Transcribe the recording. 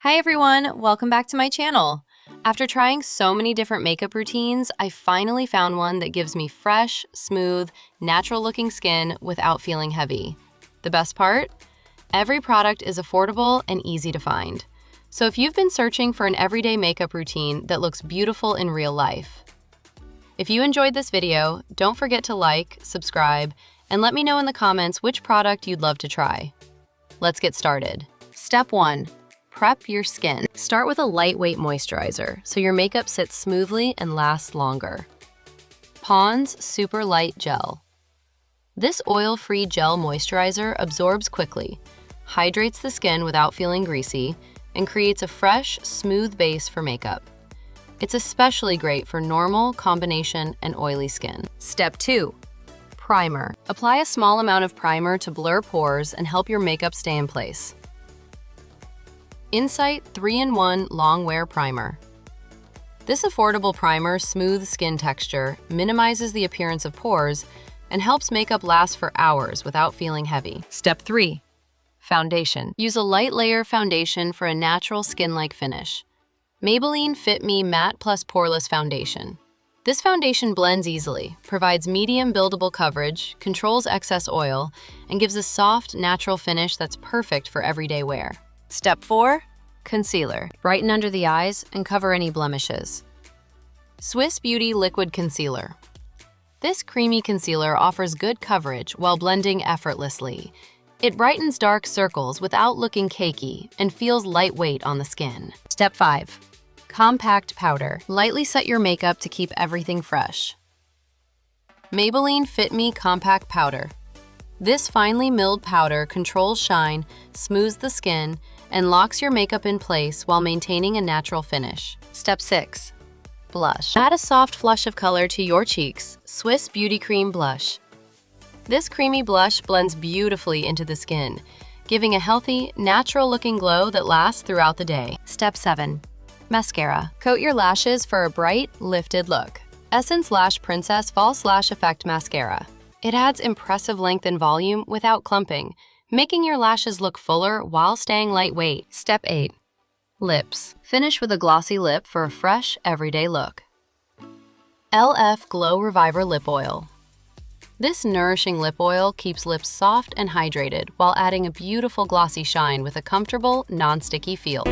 Hi everyone, welcome back to my channel. After trying so many different makeup routines, I finally found one that gives me fresh, smooth, natural-looking skin without feeling heavy. The best part? Every product is affordable and easy to find. So if you've been searching for an everyday makeup routine that looks beautiful in real life. If you enjoyed this video, don't forget to like, subscribe, and let me know in the comments which product you'd love to try. Let's get started. Step 1. Prep your skin. Start with a lightweight moisturizer so your makeup sits smoothly and lasts longer. Pond's Super Light Gel. This oil-free gel moisturizer absorbs quickly, hydrates the skin without feeling greasy, and creates a fresh, smooth base for makeup. It's especially great for normal, combination, and oily skin. Step 2. Primer. Apply a small amount of primer to blur pores and help your makeup stay in place. Insight 3-in-1 Long Wear Primer. This affordable primer smooths skin texture, minimizes the appearance of pores, and helps makeup last for hours without feeling heavy. Step 3. Foundation. Use a light layer foundation for a natural skin-like finish. Maybelline Fit Me Matte Plus Poreless Foundation. This foundation blends easily, provides medium buildable coverage, controls excess oil, and gives a soft, natural finish that's perfect for everyday wear. Step 4. Concealer. Brighten under the eyes and cover any blemishes. Swiss Beauty Liquid Concealer. This creamy concealer offers good coverage while blending effortlessly. It brightens dark circles without looking cakey and feels lightweight on the skin. Step 5. Compact Powder. Lightly set your makeup to keep everything fresh. Maybelline Fit Me Compact Powder. This finely milled powder controls shine, smooths the skin, and locks your makeup in place while maintaining a natural finish. Step 6. Blush. Add a soft flush of color to your cheeks. Swiss Beauty Cream Blush. This creamy blush blends beautifully into the skin, giving a healthy, natural-looking glow that lasts throughout the day. Step 7. Mascara. Coat your lashes for a bright, lifted look. Essence Lash Princess False Lash Effect Mascara. It adds impressive length and volume without clumping, making your lashes look fuller while staying lightweight. Step 8. Lips. Finish with a glossy lip for a fresh, everyday look. LF Glow Reviver Lip Oil. This nourishing lip oil keeps lips soft and hydrated while adding a beautiful glossy shine with a comfortable, non-sticky feel.